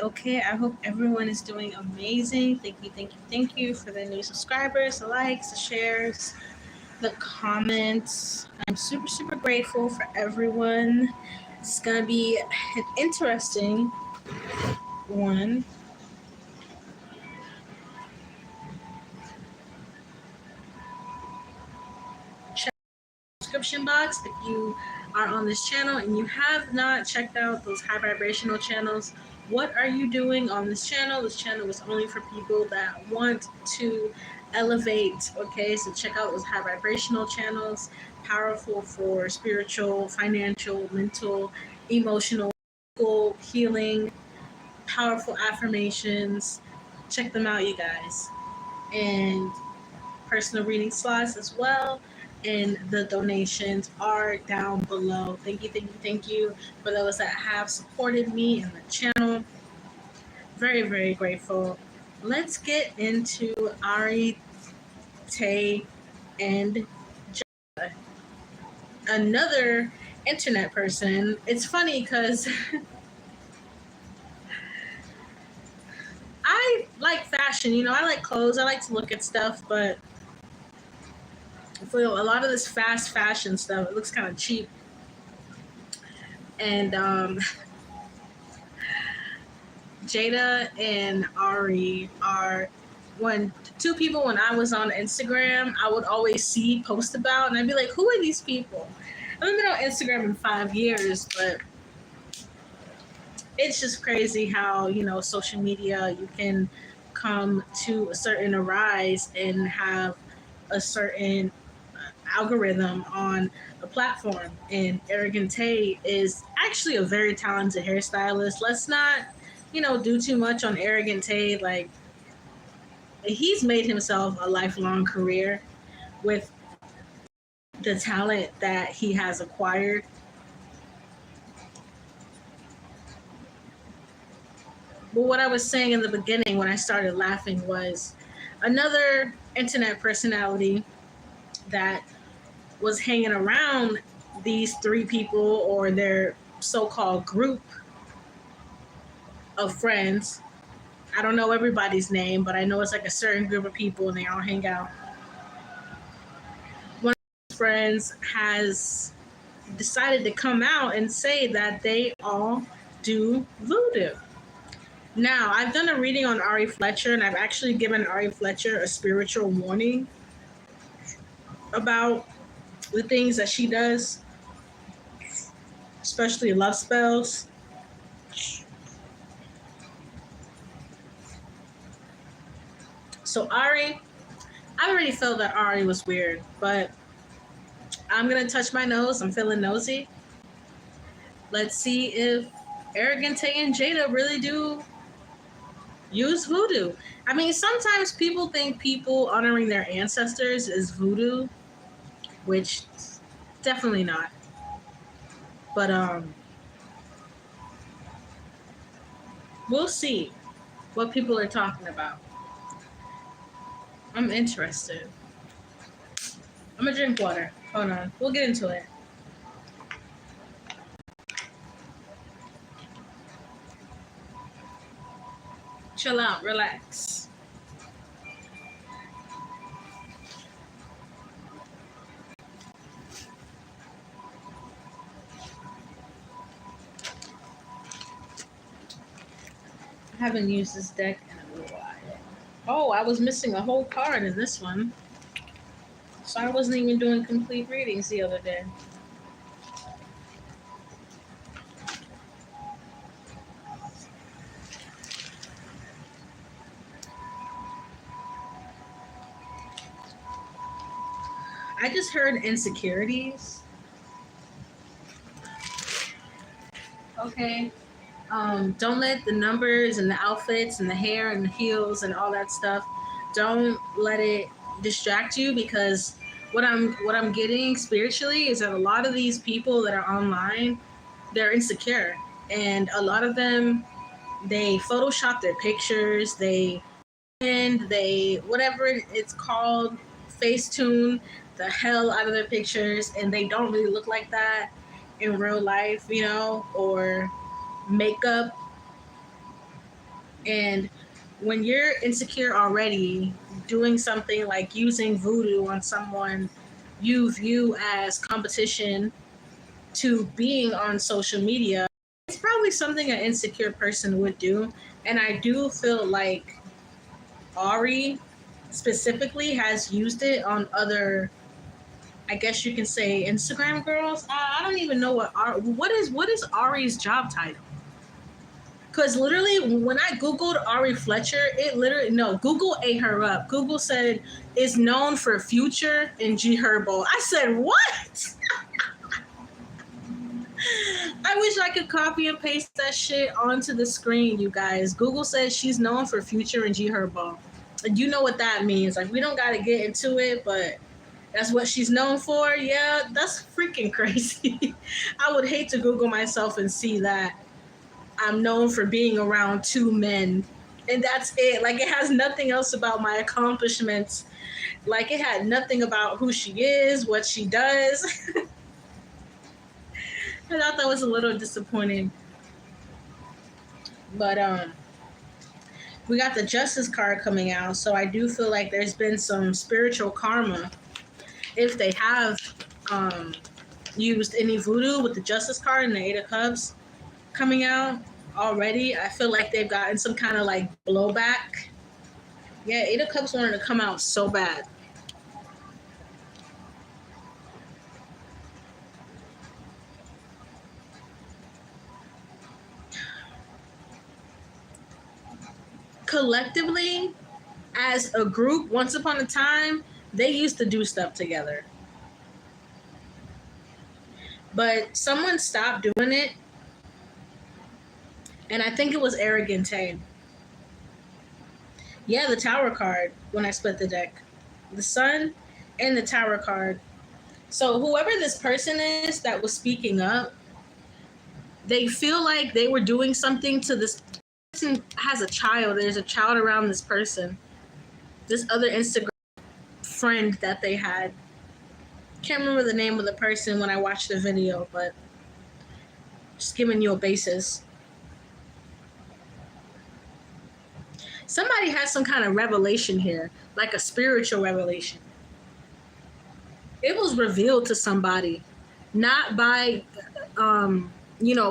okay. I hope everyone is doing amazing. Thank you for the new subscribers, the likes, the shares, the comments. I'm super grateful for everyone. It's gonna be an interesting one. Check the description box if you are on this channel and you have not checked out those high vibrational channels. What are you doing on this channel? This channel is only for people that want to elevate. Okay, so check out those high vibrational channels, powerful for spiritual, financial, mental, emotional, physical healing, powerful affirmations. Check them out, you guys. And personal reading slots as well. And the donations are down below. Thank you for those that have supported me and the channel. Very grateful. Let's get into Ari, Tay, and Jayda. Another internet person. It's funny because I like fashion, I like clothes, I like to look at stuff, but for a lot of this fast fashion stuff, it looks kind of cheap. And Jayda and Ari are two people when I was on Instagram, I would always see post about, and I'd be like, who are these people? I haven't been on Instagram in 5 years, but it's just crazy how, social media, you can come to a certain rise and have a certain algorithm on a platform. And Arrogant Tay is actually a very talented hairstylist. Let's not, do too much on Arrogant Tay. Like, he's made himself a lifelong career with the talent that he has acquired. But what I was saying in the beginning when I started laughing was another internet personality that was hanging around these three people or their so-called group of friends. I don't know everybody's name, but I know it's like a certain group of people and they all hang out. One of his friends has decided to come out and say that they all do voodoo. Now, I've done a reading on Ari Fletcher, and I've actually given Ari Fletcher a spiritual warning about the things that she does, especially love spells. So Ari, I already felt that Ari was weird, but I'm going to touch my nose. I'm feeling nosy. Let's see if Arrogant Tay and Jayda really do use voodoo. I mean, sometimes people think people honoring their ancestors is voodoo, which definitely not. But we'll see what people are talking about. I'm interested. I'm gonna drink water. Hold on. We'll get into it. Chill out. Relax. I haven't used this deck in a while. Oh, I was missing a whole card in this one. So I wasn't even doing complete readings the other day. I just heard insecurities. Okay. Don't let the numbers and the outfits and the hair and the heels and all that stuff, don't let it distract you, because what I'm getting spiritually is that a lot of these people that are online, they're insecure, and a lot of them, they Photoshop their pictures, they whatever it's called, Facetune the hell out of their pictures, and they don't really look like that in real life, or makeup And when you're insecure already, doing something like using voodoo on someone you view as competition to being on social media, it's probably something an insecure person would do. And I do feel like Ari specifically has used it on other, I guess you can say, Instagram girls. I don't even know what is Ari's job title. Because literally, when I Googled Ari Fletcher, it literally, no, Google ate her up. Google said, is known for Future and G Herbo. I said, what? I wish I could copy and paste that shit onto the screen, you guys. Google says she's known for Future and G Herbo. You know what that means. Like, we don't got to get into it, but that's what she's known for. Yeah, that's freaking crazy. I would hate to Google myself and see that I'm known for being around two men. And that's it. Like, it has nothing else about my accomplishments. Like, it had nothing about who she is, what she does. I thought that was a little disappointing. But we got the Justice card coming out, so I do feel like there's been some spiritual karma if they have used any voodoo with the Justice card and the Eight of Cups coming out already. I feel like they've gotten some kind of like blowback. Yeah, Eight of Cups wanted to come out so bad. Collectively, as a group, once upon a time, they used to do stuff together. But someone stopped doing it, and I think it was Arrogant Tane. Yeah, the Tower card when I split the deck. The Sun and the Tower card. So whoever this person is that was speaking up, they feel like they were doing something to this person. Has a child. There's a child around this person. This other Instagram friend that they had. Can't remember the name of the person when I watched the video, but just giving you a basis. Somebody has some kind of revelation here, like a spiritual revelation. It was revealed to somebody, not by,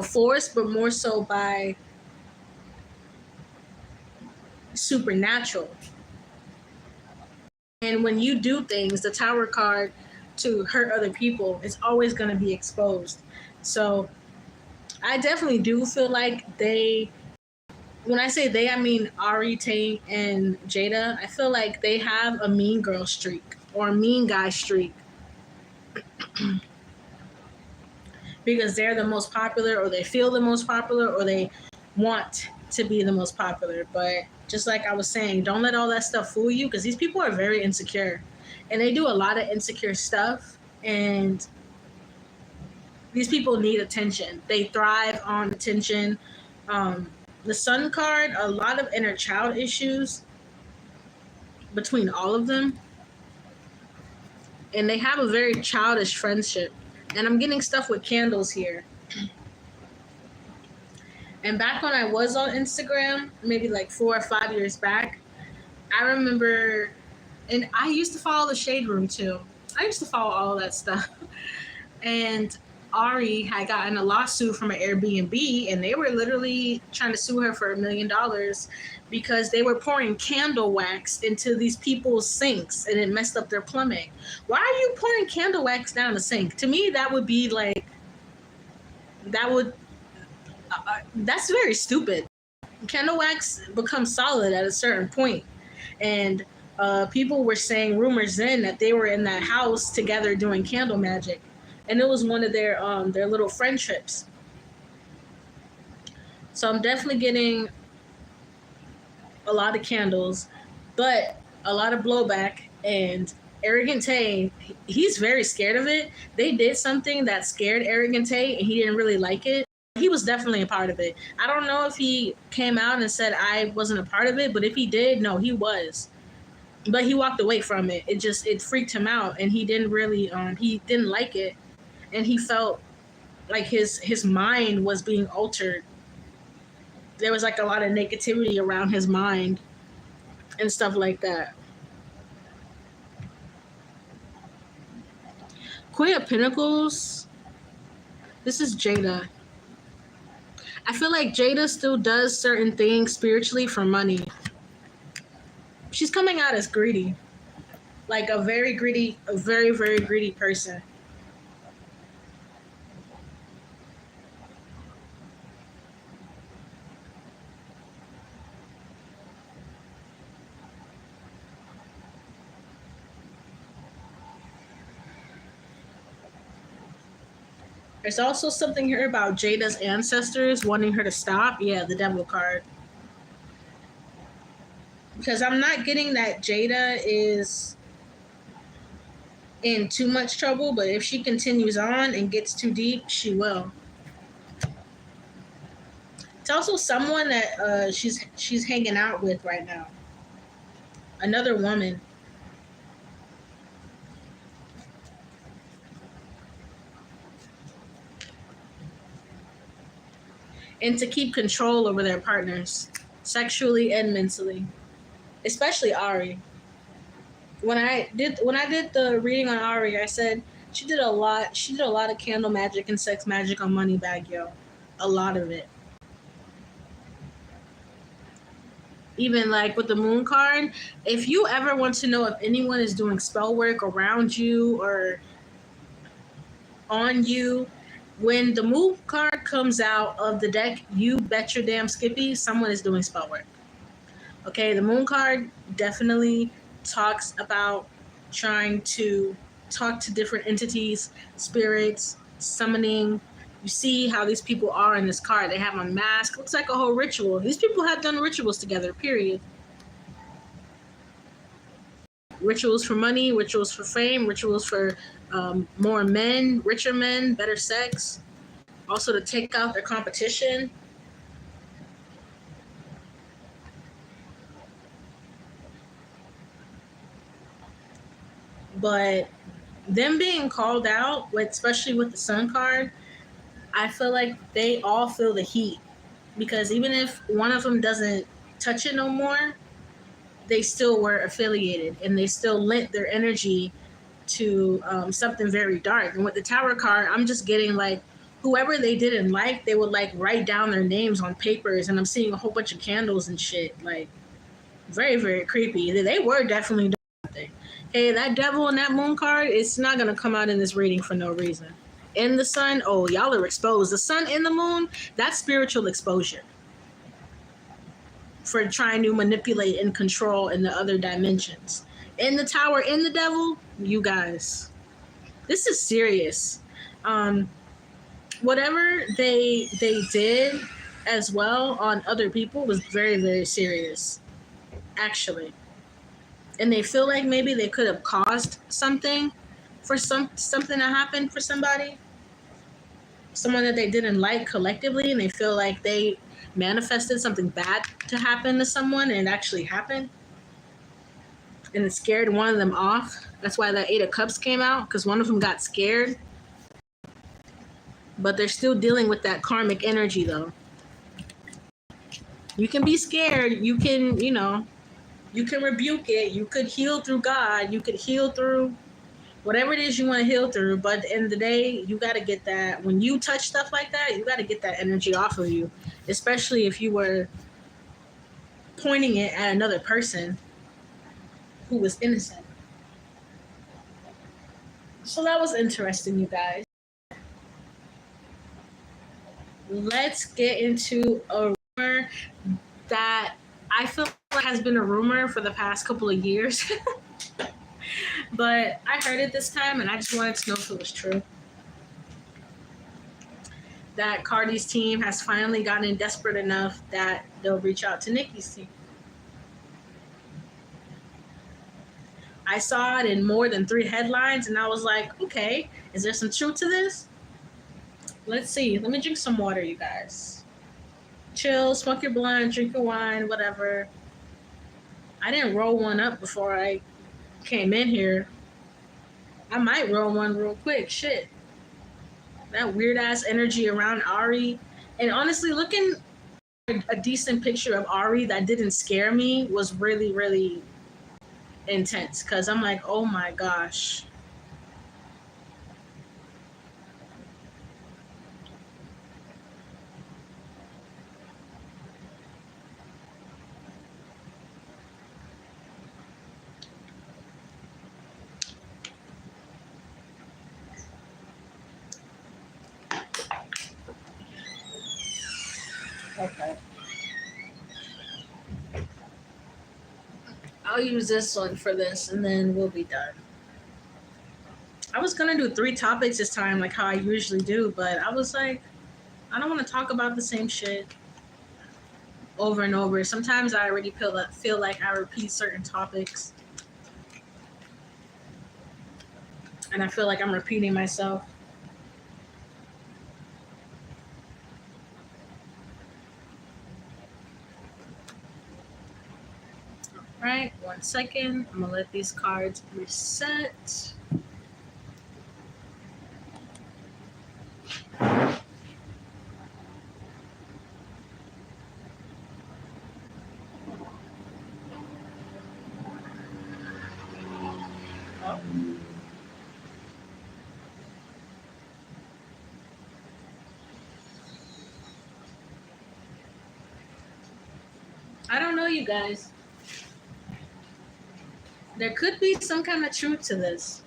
force, but more so by supernatural. And when you do things, the Tower card to hurt other people is always going to be exposed. So I definitely do feel like they, when I say they, I mean Ari, Tay, and Jayda. I feel like they have a mean girl streak or a mean guy streak because they're the most popular, or they feel the most popular, or they want to be the most popular. But just like I was saying, don't let all that stuff fool you, because these people are very insecure and they do a lot of insecure stuff, and these people need attention. They thrive on attention. The Sun card, a lot of inner child issues between all of them. And they have a very childish friendship. And I'm getting stuff with candles here. And back when I was on Instagram, maybe like 4 or 5 years back, I remember, and I used to follow the Shade Room too. I used to follow all of that stuff. And Ari had gotten a lawsuit from an Airbnb, and they were literally trying to sue her for $1 million because they were pouring candle wax into these people's sinks and it messed up their plumbing. Why are you pouring candle wax down the sink? To me, that would be like, that's very stupid. Candle wax becomes solid at a certain point. And people were saying rumors then that they were in that house together doing candle magic. And it was one of their little friend trips. So I'm definitely getting a lot of candles, but a lot of blowback. And Arrogant Tay, he's very scared of it. They did something that scared Arrogant Tay, and he didn't really like it. He was definitely a part of it. I don't know if he came out and said I wasn't a part of it, but if he did, no, he was. But he walked away from it. It freaked him out, and he didn't really he didn't like it. And he felt like his mind was being altered. there was like a lot of negativity around his mind and stuff like that. Queen of Pentacles. This is Jayda. I feel like Jayda still does certain things spiritually for money. She's coming out as greedy. Like a very greedy, a very, very greedy person. There's also something here about Jada's ancestors wanting her to stop. Yeah, the Devil card. Because I'm not getting that Jayda is in too much trouble, but if she continues on and gets too deep, she will. It's also someone that she's hanging out with right now. Another woman. And to keep control over their partners, sexually and mentally, especially Ari. When I did the reading on Ari, I said she did a lot. She did a lot of candle magic and sex magic on Moneybag Yo, a lot of it. Even like with the Moon card, if you ever want to know if anyone is doing spell work around you or on you, when the Moon card comes out of the deck, you bet your damn Skippy someone is doing spell work. Okay, the Moon card definitely talks about trying to talk to different entities, spirits, summoning. You see how these people are in this card. They have a mask. Looks like a whole ritual. These people have done rituals together, period. Rituals for money, rituals for fame, rituals for more men, richer men, better sex. Also to take out their competition. But them being called out, especially with the Sun card, I feel like they all feel the heat. Because even if one of them doesn't touch it no more, they still were affiliated and they still lent their energy to something very dark. And with the Tower card, I'm just getting like whoever they didn't like, they would like write down their names on papers, and I'm seeing a whole bunch of candles and shit. Like very, very creepy. They were definitely doing something. Hey, that Devil and that Moon card, it's not gonna come out in this reading for no reason. In the Sun, oh, y'all are exposed. The Sun and the Moon, that's spiritual exposure for trying to manipulate and control in the other dimensions. In the Tower, in the Devil, you guys, this is serious. Whatever they did as well on other people was very, very serious, actually. And they feel like maybe they could have caused something for something to happen for somebody, someone that they didn't like collectively, and they feel like they manifested something bad to happen to someone, and it actually happened, and it scared one of them off. That's why that Eight of Cups came out, because one of them got scared. But they're still dealing with that karmic energy, though. You can be scared. You can, you can rebuke it. You could heal through God. You could heal through whatever it is you want to heal through. But at the end of the day, you got to get that. When you touch stuff like that, you got to get that energy off of you, especially if you were pointing it at another person who was innocent. So that was interesting, you guys. Let's get into a rumor that I feel like has been a rumor for the past couple of years. But I heard it this time, and I just wanted to know if it was true. That Cardis team has finally gotten desperate enough that they'll reach out to Nickis' team. I saw it in more than 3 headlines, and I was like, okay, is there some truth to this? Let's see. Let me drink some water, you guys. Chill, smoke your blunt, drink your wine, whatever. I didn't roll one up before I came in here. I might roll one real quick. Shit. That weird ass energy around Ari. And honestly, looking a decent picture of Ari that didn't scare me was really, really intense because I'm like, oh my gosh. Okay. I'll use this one for this and then we'll be done. I was gonna do 3 topics this time, like how I usually do, but I was like, I don't want to talk about the same shit over and over. Sometimes I already feel like I repeat certain topics, and I feel like I'm repeating myself. All right, 1 second. I'm gonna let these cards reset. Oh. I don't know, you guys. There could be some kind of truth to this.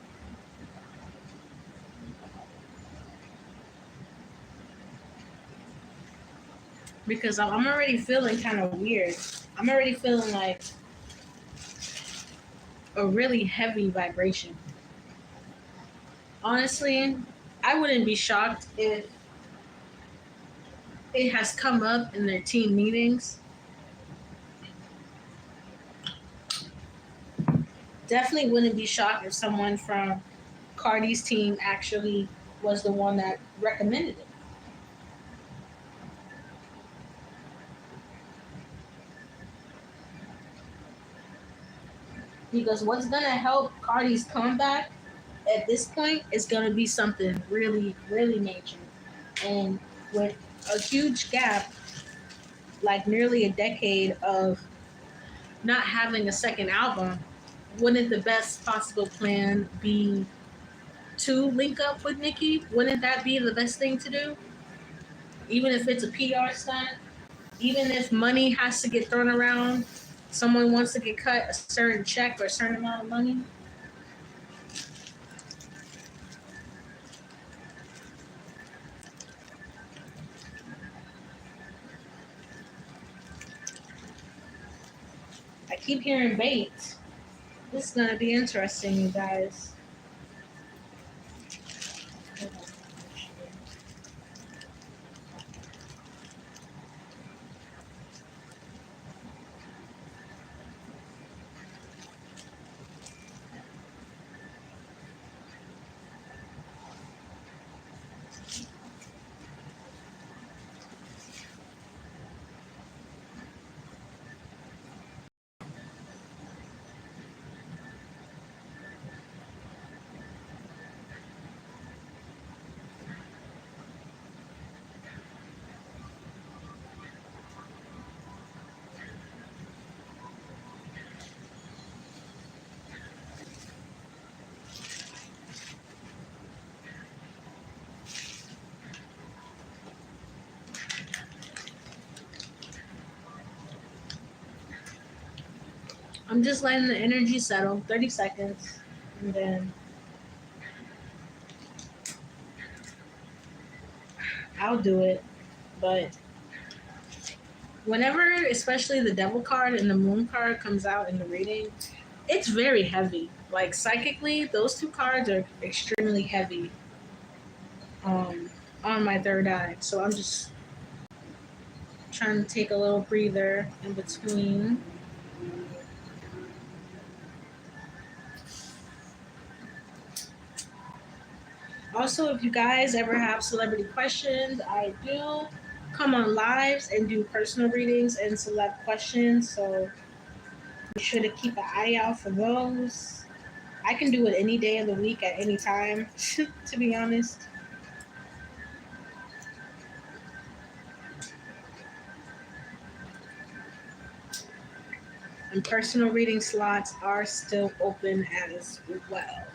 Because I'm already feeling kind of weird. I'm already feeling like a really heavy vibration. Honestly, I wouldn't be shocked if it has come up in their team meetings. Definitely wouldn't be shocked if someone from Cardis' team actually was the one that recommended it. Because what's gonna help Cardis' comeback at this point is gonna be something really, really major. And with a huge gap, like nearly a decade of not having a second album, wouldn't the best possible plan be to link up with Nicki? Wouldn't that be the best thing to do? Even if it's a PR stunt, even if money has to get thrown around, someone wants to get cut a certain check or a certain amount of money. I keep hearing bait. This is gonna be interesting, you guys. I'm just letting the energy settle. 30 seconds, and then I'll do it. But whenever, especially the devil card and the moon card comes out in the reading, it's very heavy. Like psychically, those 2 cards are extremely heavy um, on my third eye. So I'm just trying to take a little breather in between. Also, if you guys ever have celebrity questions, I do come on lives and do personal readings and celeb questions. So be sure to keep an eye out for those. I can do it any day of the week at any time, to be honest. And personal reading slots are still open as well.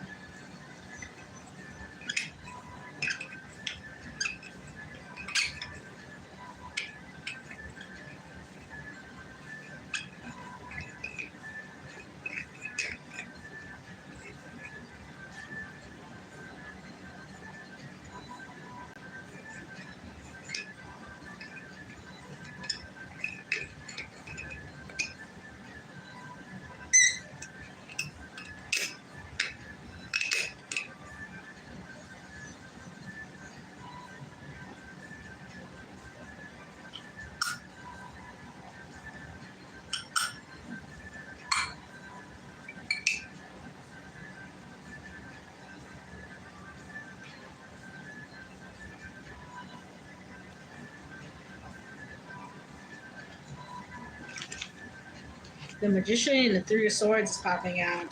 The Magician and the Three of Swords is popping out.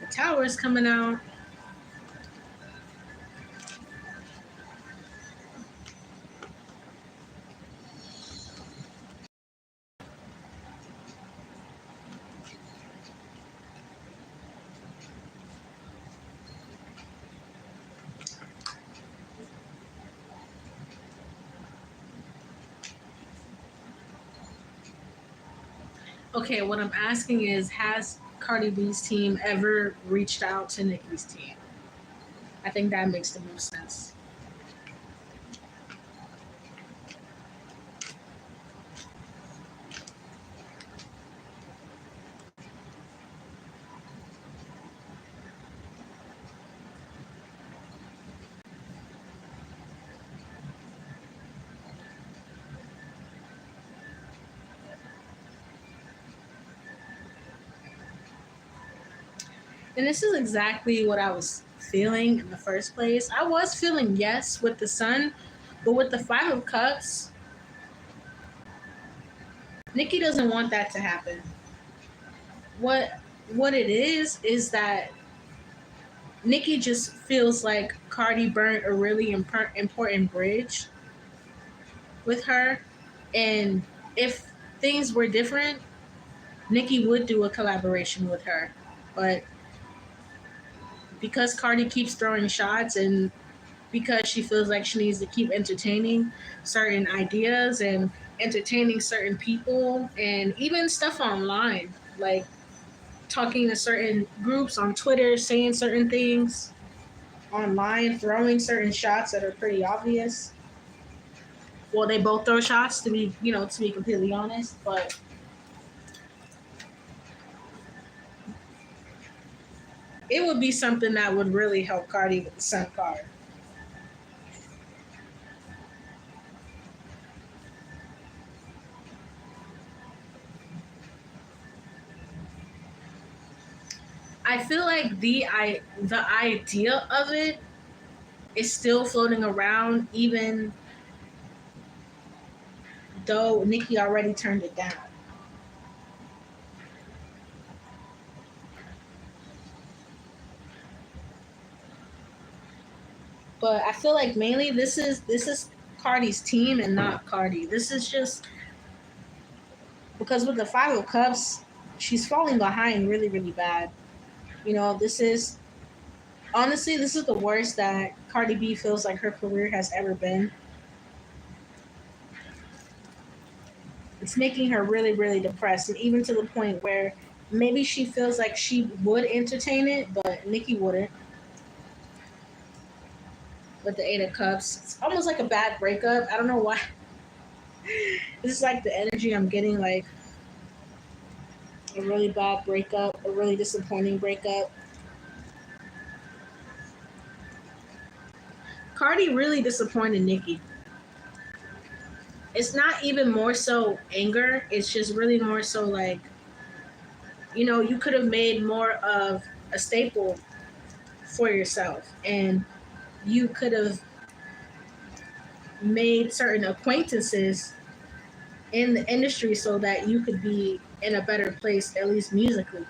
The Tower is coming out. Okay, what I'm asking is, has Cardi B's team ever reached out to Nicki's team? I think that makes the most sense. And this is exactly what I was feeling in the first place. I was feeling yes with the Sun, but with the Five of Cups, Nicki doesn't want that to happen. What it is that Nicki just feels like Cardi burnt a really important bridge with her, and if things were different, Nicki would do a collaboration with her. But because Cardi keeps throwing shots, and because she feels like she needs to keep entertaining certain ideas and entertaining certain people, and even stuff online, like talking to certain groups on Twitter, saying certain things online, throwing certain shots that are pretty obvious. Well, they both throw shots, to be, to be completely honest, but it would be something that would really help Cardi with the Sun card. I feel like the idea of it is still floating around, even though Nicki already turned it down. But I feel like mainly this is Cardi's team and not Cardi. This is just because with the Five of Cups, she's falling behind really, really bad. This is honestly, this is the worst that Cardi B feels like her career has ever been. It's making her really, really depressed, and even to the point where maybe she feels like she would entertain it, but Nicki wouldn't. With the Eight of Cups, it's almost like a bad breakup. I don't know why. This is like the energy I'm getting, like a really bad breakup, a really disappointing breakup. Cardi really disappointed Nicki. It's not even more so anger. It's just really more so like, you could have made more of a staple for yourself, and you could have made certain acquaintances in the industry so that you could be in a better place, at least musically.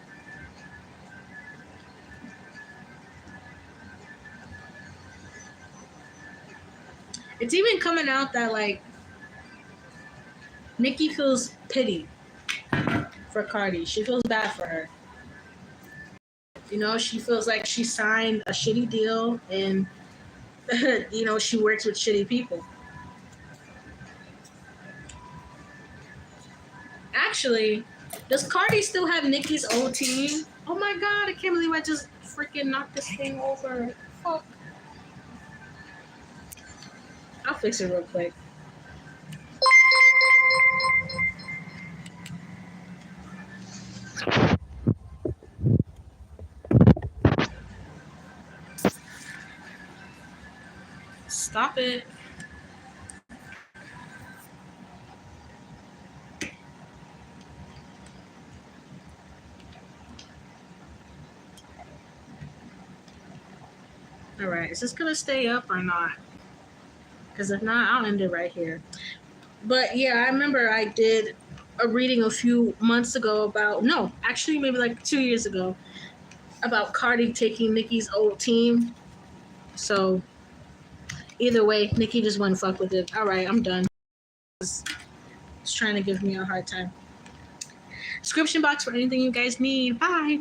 It's even coming out that like Nicki feels pity for Cardis. She feels bad for her. You know, she feels like she signed a shitty deal and, you know, she works with shitty people. Actually, does Cardis still have Nickis' old team? Oh my god, I can't believe I just freaking knocked this thing over. Fuck. I'll fix it real quick. Stop it. Alright, is this gonna stay up or not? Because if not, I'll end it right here. But yeah, I remember I did a reading a few months ago about, no, actually maybe like 2 years ago, about Cardi taking Nicki's old team. So either way, Nicki just wouldn't fuck with it. Alright, I'm done. It's trying to give me a hard time. Description box for anything you guys need. Bye.